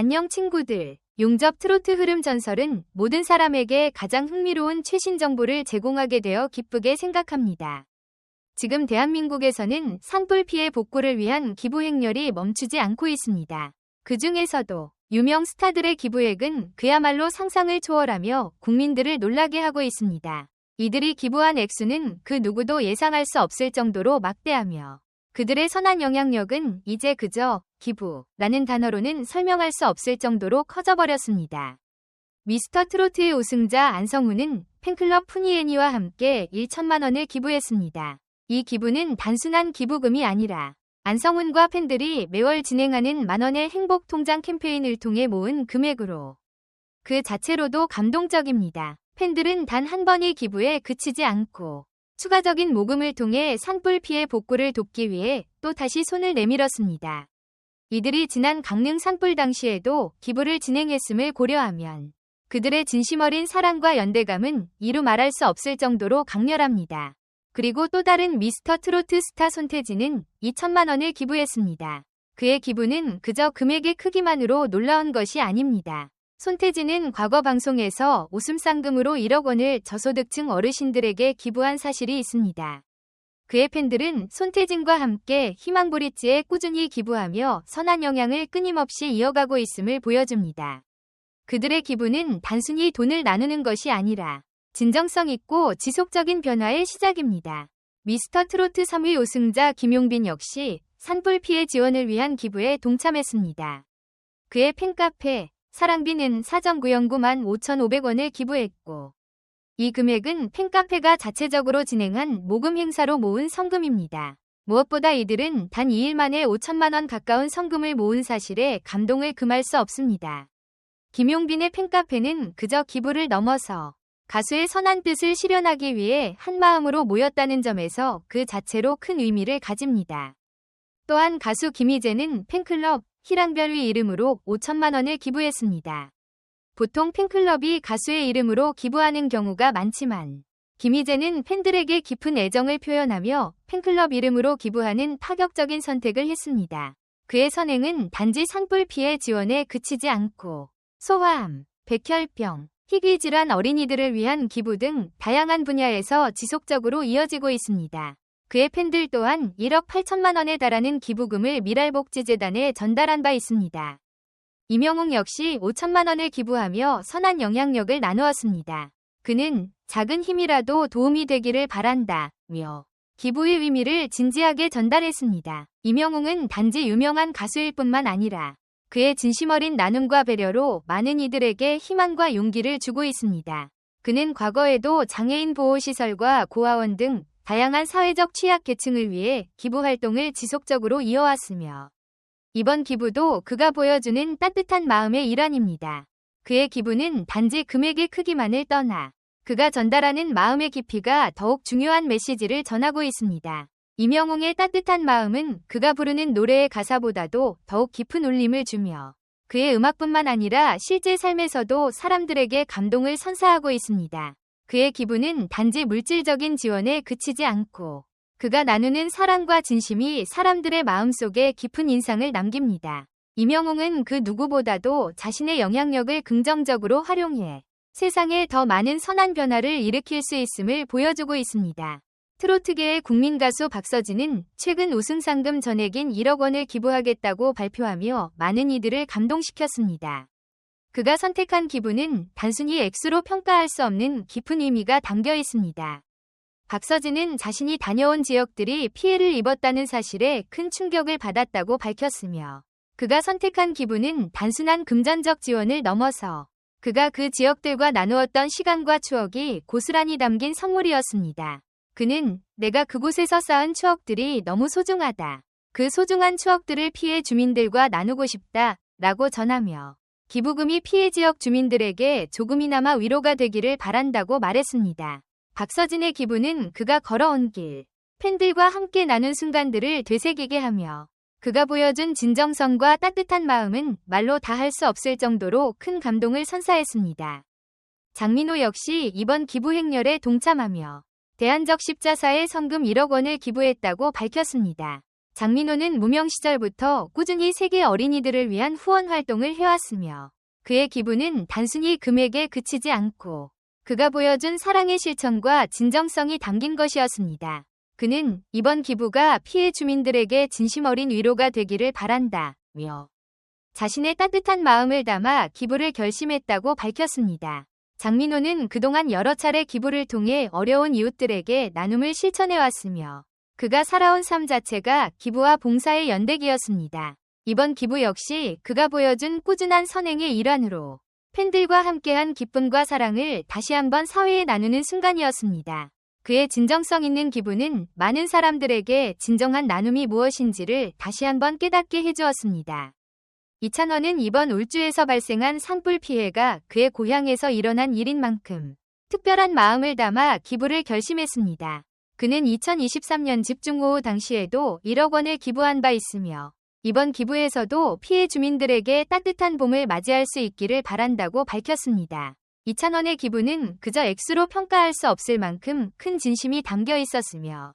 안녕 친구들. 용접 트로트 흐름 전설은 모든 사람에게 가장 흥미로운 최신 정보를 제공하게 되어 기쁘게 생각합니다. 지금 대한민국에서는 산불 피해 복구를 위한 기부 행렬이 멈추지 않고 있습니다. 그 중에서도 유명 스타들의 기부액은 그야말로 상상을 초월하며 국민들을 놀라게 하고 있습니다. 이들이 기부한 액수는 그 누구도 예상할 수 없을 정도로 막대하며 그들의 선한 영향력은 이제 그저 기부라는 단어로는 설명할 수 없을 정도로 커져버렸습니다. 미스터 트로트의 우승자 안성훈은 팬클럽 푸니애니와 함께 1천만 원을 기부했습니다. 이 기부는 단순한 기부금이 아니라 안성훈과 팬들이 매월 진행하는 만원의 행복통장 캠페인을 통해 모은 금액으로 그 자체로도 감동적입니다. 팬들은 단 한 번의 기부에 그치지 않고 추가적인 모금을 통해 산불 피해 복구를 돕기 위해 또 다시 손을 내밀었습니다. 이들이 지난 강릉 산불 당시에도 기부를 진행했음을 고려하면 그들의 진심 어린 사랑과 연대감은 이루 말할 수 없을 정도로 강렬합니다. 그리고 또 다른 미스터 트로트 스타 손태진은 2천만 원을 기부했습니다. 그의 기부는 그저 금액의 크기만으로 놀라운 것이 아닙니다. 손태진은 과거 방송에서 웃음상금으로 1억 원을 저소득층 어르신들에게 기부한 사실이 있습니다. 그의 팬들은 손태진과 함께 희망브릿지에 꾸준히 기부하며 선한 영향을 끊임없이 이어가고 있음을 보여줍니다. 그들의 기부는 단순히 돈을 나누는 것이 아니라 진정성 있고 지속적인 변화의 시작입니다. 미스터 트로트 3위 우승자 김용빈 역시 산불 피해 지원을 위한 기부에 동참했습니다. 그의 팬카페 사랑비는 사정구연구 15,500원을 기부했고 이 금액은 팬카페가 자체적으로 진행한 모금 행사로 모은 성금입니다. 무엇보다 이들은 단 2일 만에 5천만 원 가까운 성금을 모은 사실에 감동을 금할 수 없습니다. 김용빈의 팬카페는 그저 기부를 넘어서 가수의 선한 뜻을 실현하기 위해 한마음으로 모였다는 점에서 그 자체로 큰 의미를 가집니다. 또한 가수 김희재는 팬클럽 희랑별위 이름으로 5천만 원을 기부했습니다. 보통 팬클럽이 가수의 이름으로 기부하는 경우가 많지만 김희재는 팬들에게 깊은 애정을 표현하며 팬클럽 이름으로 기부하는 파격적인 선택을 했습니다. 그의 선행은 단지 산불 피해 지원에 그치지 않고 소아암, 백혈병, 희귀질환 어린이들을 위한 기부 등 다양한 분야에서 지속적으로 이어지고 있습니다. 그의 팬들 또한 1억 8천만 원에 달하는 기부금을 미랄복지재단에 전달한 바 있습니다. 이명웅 역시 5천만 원을 기부하며 선한 영향력을 나누었습니다. 그는 작은 힘이라도 도움이 되기를 바란다며 기부의 의미를 진지하게 전달했습니다. 이명웅은 단지 유명한 가수일 뿐만 아니라 그의 진심 어린 나눔과 배려로 많은 이들에게 희망과 용기를 주고 있습니다. 그는 과거에도 장애인 보호시설과 고아원 등 다양한 사회적 취약계층을 위해 기부 활동을 지속적으로 이어왔으며 이번 기부도 그가 보여주는 따뜻한 마음의 일환입니다. 그의 기부는 단지 금액의 크기만을 떠나 그가 전달하는 마음의 깊이가 더욱 중요한 메시지를 전하고 있습니다. 이명웅의 따뜻한 마음은 그가 부르는 노래의 가사보다도 더욱 깊은 울림을 주며 그의 음악뿐만 아니라 실제 삶에서도 사람들에게 감동을 선사하고 있습니다. 그의 기부는 단지 물질적인 지원에 그치지 않고 그가 나누는 사랑과 진심이 사람들의 마음속에 깊은 인상을 남깁니다. 이명웅은 그 누구보다도 자신의 영향력을 긍정적으로 활용해 세상에 더 많은 선한 변화를 일으킬 수 있음을 보여주고 있습니다. 트로트계의 국민 가수 박서진은 최근 우승상금 전액인 1억 원을 기부하겠다고 발표하며 많은 이들을 감동시켰습니다. 그가 선택한 기부는 단순히 액수로 평가할 수 없는 깊은 의미가 담겨 있습니다. 박서진은 자신이 다녀온 지역들이 피해를 입었다는 사실에 큰 충격을 받았다고 밝혔으며 그가 선택한 기부는 단순한 금전적 지원을 넘어서 그가 그 지역들과 나누었던 시간과 추억이 고스란히 담긴 선물이었습니다. 그는 내가 그곳에서 쌓은 추억들이 너무 소중하다. 그 소중한 추억들을 피해 주민들과 나누고 싶다. 라고 전하며 기부금이 피해 지역 주민들에게 조금이나마 위로가 되기를 바란다고 말했습니다. 박서진의 기부는 그가 걸어온 길, 팬들과 함께 나눈 순간들을 되새기게 하며 그가 보여준 진정성과 따뜻한 마음은 말로 다 할 수 없을 정도로 큰 감동을 선사했습니다. 장민호 역시 이번 기부 행렬에 동참하며 대한적 십자사에 성금 1억 원을 기부했다고 밝혔습니다. 장민호는 무명 시절부터 꾸준히 세계 어린이들을 위한 후원 활동을 해왔으며 그의 기부는 단순히 금액에 그치지 않고 그가 보여준 사랑의 실천과 진정성이 담긴 것이었습니다. 그는 이번 기부가 피해 주민들에게 진심 어린 위로가 되기를 바란다며 자신의 따뜻한 마음을 담아 기부를 결심했다고 밝혔습니다. 장민호는 그동안 여러 차례 기부를 통해 어려운 이웃들에게 나눔을 실천해왔으며 그가 살아온 삶 자체가 기부와 봉사의 연대기였습니다. 이번 기부 역시 그가 보여준 꾸준한 선행의 일환으로 팬들과 함께한 기쁨과 사랑을 다시 한번 사회에 나누는 순간이었습니다. 그의 진정성 있는 기부는 많은 사람들에게 진정한 나눔이 무엇인지를 다시 한번 깨닫게 해주었습니다. 이찬원은 이번 울주에서 발생한 산불 피해가 그의 고향에서 일어난 일인 만큼 특별한 마음을 담아 기부를 결심했습니다. 그는 2023년 집중호우 당시에도 1억 원을 기부한 바 있으며 이번 기부에서도 피해 주민들에게 따뜻한 봄을 맞이할 수 있기를 바란다고 밝혔습니다. 이찬원의 기부는 그저 액수로 평가할 수 없을 만큼 큰 진심이 담겨 있었으며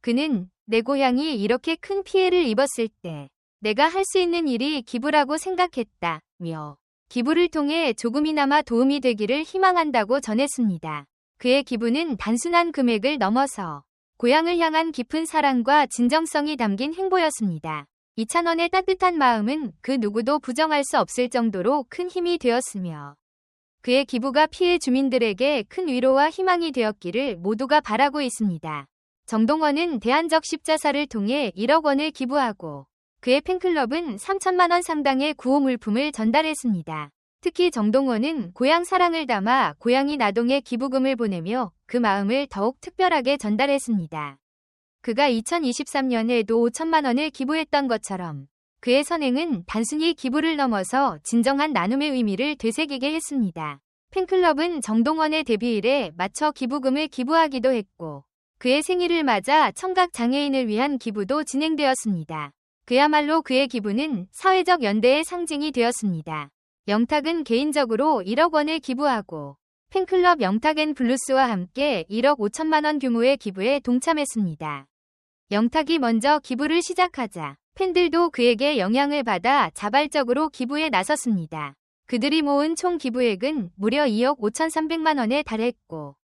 그는 내 고향이 이렇게 큰 피해를 입었을 때 내가 할 수 있는 일이 기부라고 생각했다며 기부를 통해 조금이나마 도움이 되기를 희망한다고 전했습니다. 그의 기부는 단순한 금액을 넘어서 고향을 향한 깊은 사랑과 진정성이 담긴 행보였습니다. 이찬원의 따뜻한 마음은 그 누구도 부정할 수 없을 정도로 큰 힘이 되었으며 그의 기부가 피해 주민들에게 큰 위로와 희망이 되었기를 모두가 바라고 있습니다. 정동원은 대안적 십자사를 통해 1억 원을 기부하고 그의 팬클럽은 3천만 원 상당의 구호 물품을 전달했습니다. 특히 정동원은 고향 사랑을 담아 고양이 나동에 기부금을 보내며 그 마음을 더욱 특별하게 전달했습니다. 그가 2023년에도 5천만 원을 기부했던 것처럼 그의 선행은 단순히 기부를 넘어서 진정한 나눔의 의미를 되새기게 했습니다. 팬클럽은 정동원의 데뷔일에 맞춰 기부금을 기부하기도 했고 그의 생일을 맞아 청각 장애인을 위한 기부도 진행되었습니다. 그야말로 그의 기부는 사회적 연대의 상징이 되었습니다. 영탁은 개인적으로 1억 원을 기부하고 팬클럽 영탁앤블루스와 함께 1억 5천만 원 규모의 기부에 동참했습니다. 영탁이 먼저 기부를 시작하자 팬들도 그에게 영향을 받아 자발적으로 기부에 나섰습니다. 그들이 모은 총 기부액은 무려 2억 5,300만 원에 달했고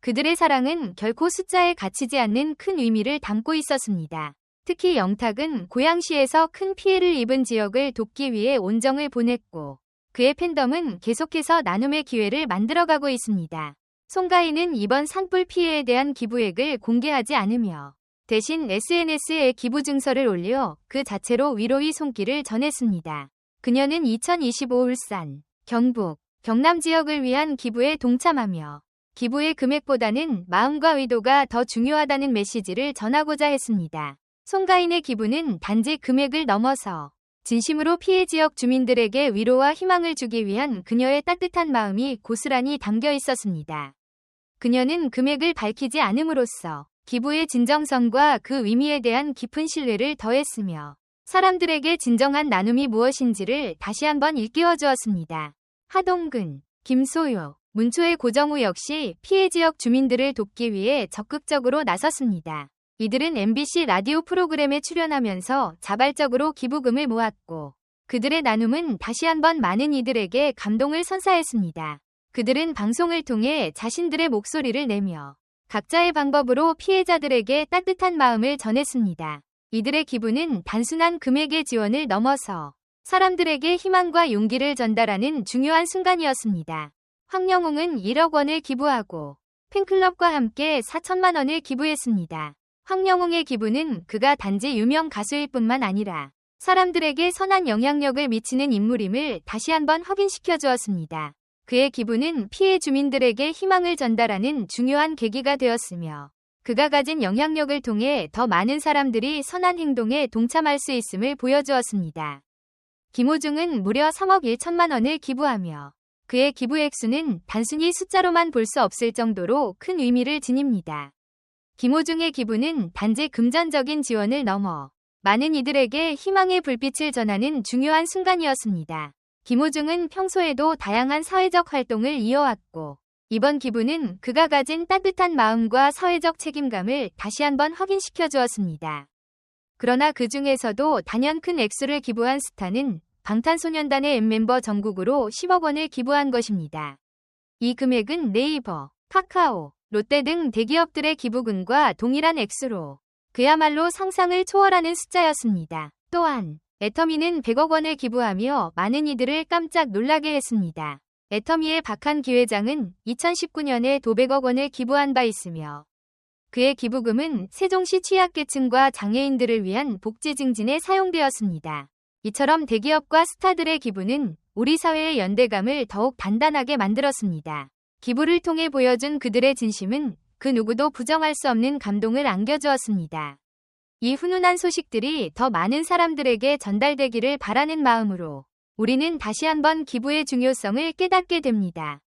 그들의 사랑은 결코 숫자에 갇히지 않는 큰 의미를 담고 있었습니다. 특히 영탁은 고양시에서 큰 피해를 입은 지역을 돕기 위해 온정을 보냈고 그의 팬덤은 계속해서 나눔의 기회를 만들어가고 있습니다. 송가인은 이번 산불 피해에 대한 기부액을 공개하지 않으며 대신 SNS에 기부 증서를 올려 그 자체로 위로의 손길을 전했습니다. 그녀는 2025 울산, 경북, 경남 지역을 위한 기부에 동참하며 기부의 금액보다는 마음과 의도가 더 중요하다는 메시지를 전하고자 했습니다. 송가인의 기부는 단지 금액을 넘어서 진심으로 피해 지역 주민들에게 위로와 희망을 주기 위한 그녀의 따뜻한 마음이 고스란히 담겨 있었습니다. 그녀는 금액을 밝히지 않음으로써 기부의 진정성과 그 의미에 대한 깊은 신뢰를 더했으며 사람들에게 진정한 나눔이 무엇인지를 다시 한번 일깨워 주었습니다. 하동근, 김소요, 문초의 고정우 역시 피해 지역 주민들을 돕기 위해 적극적으로 나섰습니다. 이들은 MBC 라디오 프로그램에 출연하면서 자발적으로 기부금을 모았고 그들의 나눔은 다시 한번 많은 이들에게 감동을 선사했습니다. 그들은 방송을 통해 자신들의 목소리를 내며 각자의 방법으로 피해자들에게 따뜻한 마음을 전했습니다. 이들의 기부는 단순한 금액의 지원을 넘어서 사람들에게 희망과 용기를 전달하는 중요한 순간이었습니다. 황영웅은 1억 원을 기부하고 팬클럽과 함께 4천만 원을 기부했습니다. 황영웅의 기부는 그가 단지 유명 가수일 뿐만 아니라 사람들에게 선한 영향력을 미치는 인물임을 다시 한번 확인시켜 주었습니다. 그의 기부는 피해 주민들에게 희망을 전달하는 중요한 계기가 되었으며 그가 가진 영향력을 통해 더 많은 사람들이 선한 행동에 동참할 수 있음을 보여주었습니다. 김호중은 무려 3억 1천만 원을 기부하며 그의 기부 액수는 단순히 숫자로만 볼 수 없을 정도로 큰 의미를 지닙니다. 김호중의 기부는 단지 금전적인 지원을 넘어 많은 이들에게 희망의 불빛을 전하는 중요한 순간이었습니다. 김호중은 평소에도 다양한 사회적 활동을 이어왔고 이번 기부는 그가 가진 따뜻한 마음과 사회적 책임감을 다시 한번 확인시켜 주었습니다. 그러나 그 중에서도 단연 큰 액수를 기부한 스타는 방탄소년단의 엠멤버 정국으로 10억 원을 기부한 것입니다. 이 금액은 네이버, 카카오, 롯데 등 대기업들의 기부금과 동일한 액수로 그야말로 상상을 초월하는 숫자였습니다. 또한 애터미는 100억 원을 기부하며 많은 이들을 깜짝 놀라게 했습니다. 애터미의 박한 기회장은 2019년에 도백억 원을 기부한 바 있으며 그의 기부금은 세종시 취약계층과 장애인들을 위한 복지 증진에 사용되었습니다. 이처럼 대기업과 스타들의 기부는 우리 사회의 연대감을 더욱 단단하게 만들었습니다. 기부를 통해 보여준 그들의 진심은 그 누구도 부정할 수 없는 감동을 안겨주었습니다. 이 훈훈한 소식들이 더 많은 사람들에게 전달되기를 바라는 마음으로 우리는 다시 한번 기부의 중요성을 깨닫게 됩니다.